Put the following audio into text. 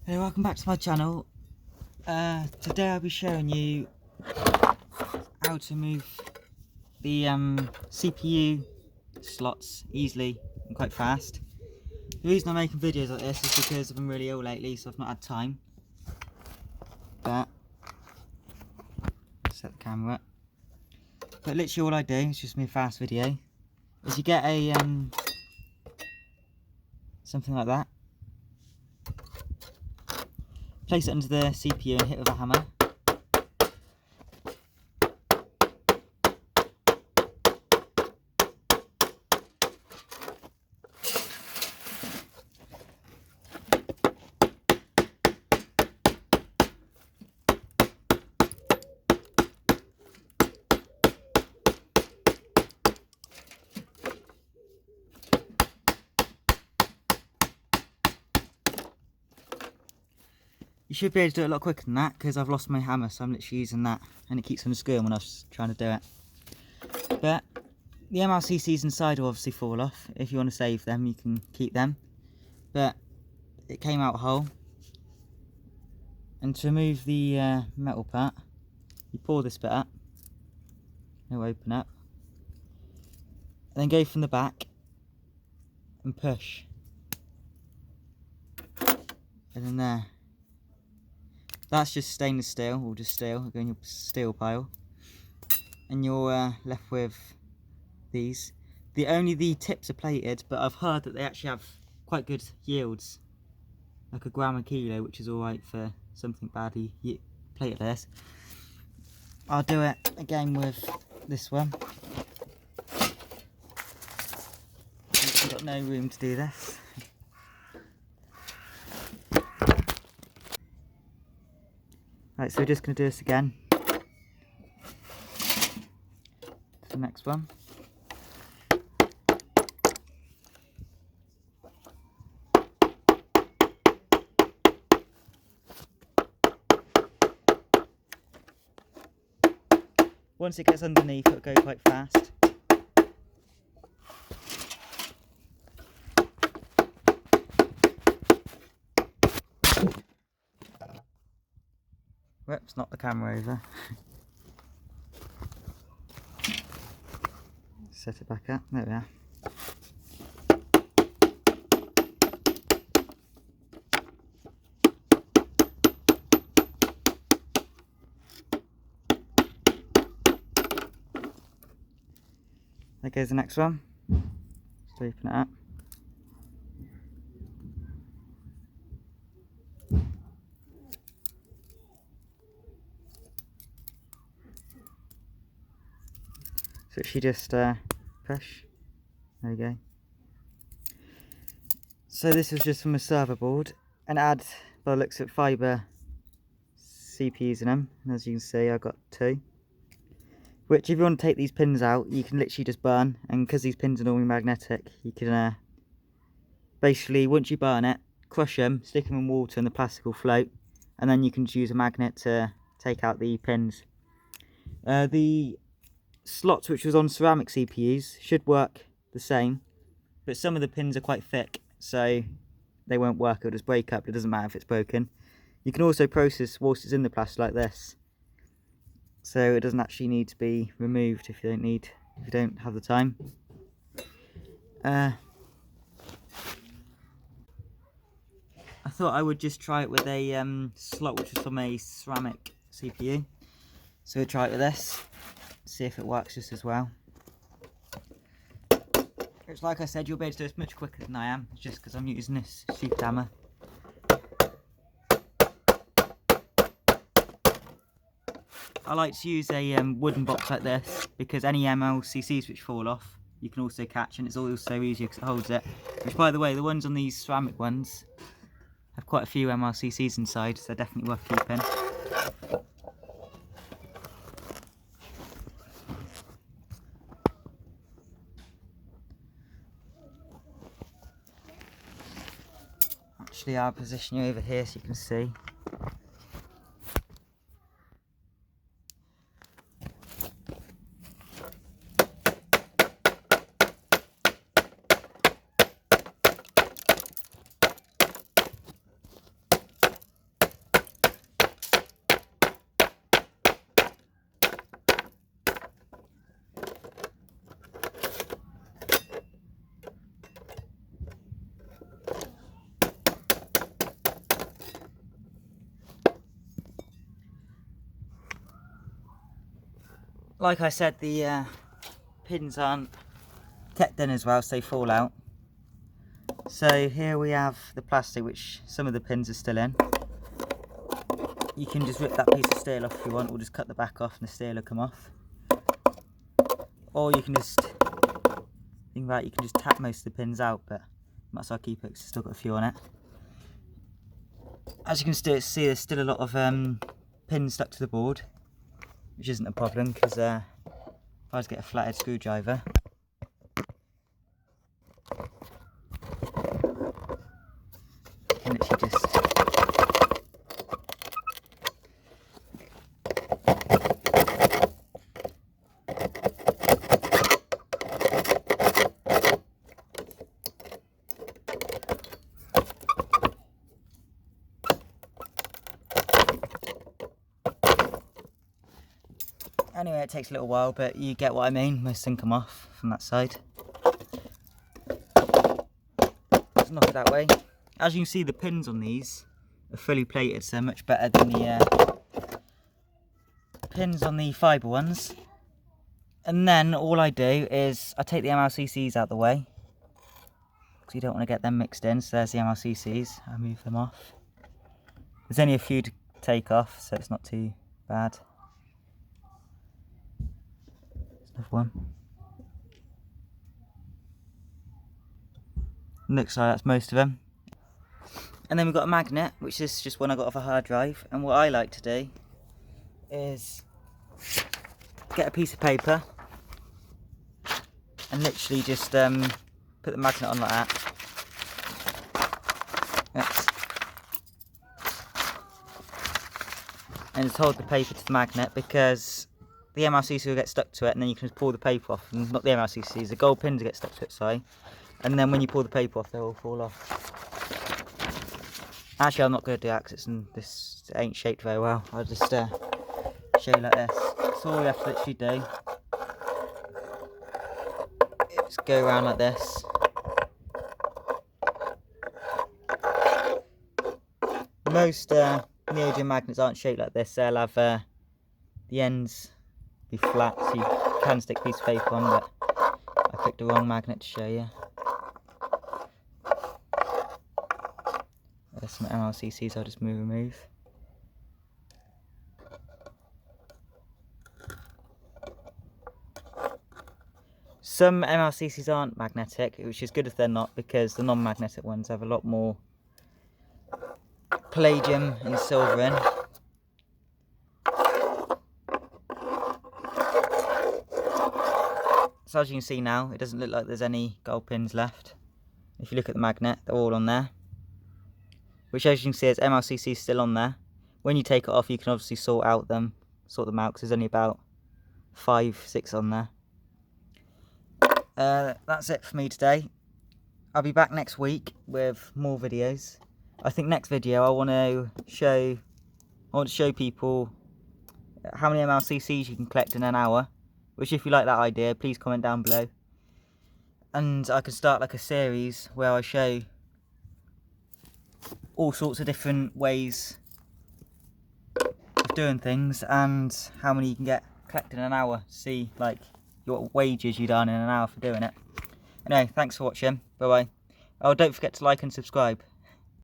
Hey, welcome back to my channel. Today I'll be showing you how to move the CPU slots easily and quite fast. The reason I'm making videos like this is because I've been really ill lately, so I've not had time. But set the camera up. But literally all I do, it's just a fast video, is you get a something like that. Place it under the CPU and hit with a hammer. You should be able to do it a lot quicker than that because I've lost my hammer, so I'm literally using that and it keeps on screwing when I was trying to do it. But the MLCCs inside will obviously fall off. If you want to save them, you can keep them. But it came out whole. And to remove the metal part, you pull this bit up, it'll open up, and then go from the back and push. And then there. That's just stainless steel, or just steel, it'll go in your steel pile. And you're left with these. Only the tips are plated, but I've heard that they actually have quite good yields. Like a gram a kilo, which is alright for something badly plated like this. I'll do it again with this one. I've got no room to do this. Right, so we're just going to do this again. The next one. Once it gets underneath, it'll go quite fast. Whoops, knocked the camera over. Set it back up, there we are. There goes the next one. Just open it up. So she just push. There we go. So this was just from a server board, and it had, by the looks at fibre CPUs in them. And as you can see, I got 2. Which, if you want to take these pins out, you can literally just burn. And because these pins are normally magnetic, you can basically, once you burn it, crush them, stick them in water, and the plastic will float. And then you can just use a magnet to take out the pins. The slots which was on ceramic CPUs should work the same, but some of the pins are quite thick, so they won't work. It'll just break up. It doesn't matter if it's broken. You can also process whilst it's in the plastic like this, so it doesn't actually need to be removed if you don't have the time. I thought I would just try it with a slot which was from a ceramic CPU, so we'll try it with this. See if it works just as well. It's like I said, you'll be able to do this much quicker than I am, just because I'm using this sheath hammer. I like to use a wooden box like this, because any MLCCs which fall off, you can also catch, and it's also easier because it holds it. Which, by the way, the ones on these ceramic ones have quite a few MLCCs inside, so they're definitely worth keeping. Actually, I'll position you over here so you can see. like I said, the pins aren't kept in as well, so they fall out. So here we have the plastic, which some of the pins are still in. You can just rip that piece of steel off if you want, or just cut the back off and the steel will come off. Or you can just, think about it, you can just tap most of the pins out, but might as well keep it because it's still got a few on it. As you can see, there's still a lot of pins stuck to the board, which isn't a problem because if I just get a flathead screwdriver, you can literally just anyway, it takes a little while, but you get what I mean. Most things come off from that side. Let's knock it that way. As you can see, the pins on these are fully plated, so much better than the pins on the fibre ones. And then all I do is I take the MLCCs out the way, because you don't want to get them mixed in. So there's the MLCCs. I move them off. There's only a few to take off, so it's not too bad. Another one. Looks like that's most of them. And then we've got a magnet, which is just one I got off a hard drive. And what I like to do is get a piece of paper and literally just put the magnet on like that. And just hold the paper to the magnet, because the MLCC will get stuck to it, and then you can just pull the paper off. And not the MLCCs, the gold pins will get stuck to it, sorry. And then when you pull the paper off, they'll all fall off. Actually, I'm not going to do that because this ain't shaped very well. I'll just show you like this. That's all you have to literally do. Just go around like this. Most neodymium magnets aren't shaped like this. They'll have the ends be flat, so you can stick a piece of paper on, but I picked the wrong magnet to show you. There's some MLCCs I'll just remove. Some MLCCs aren't magnetic, which is good if they're not, because the non-magnetic ones have a lot more palladium and silver in. So as you can see now, it doesn't look like there's any gold pins left. If you look at the magnet, they're all on there. Which, as you can see, is MLCC still on there. When you take it off, you can obviously sort them out, because there's only about 5-6 on there. That's it for me today. I'll be back next week with more videos. I think next video I want to show people how many MLCCs you can collect in an hour. Which, if you like that idea, please comment down below. And I can start like a series where I show all sorts of different ways of doing things and how many you can get collected in an hour. See like what wages you'd earn in an hour for doing it. Anyway, thanks for watching. Bye bye. Oh, don't forget to like and subscribe.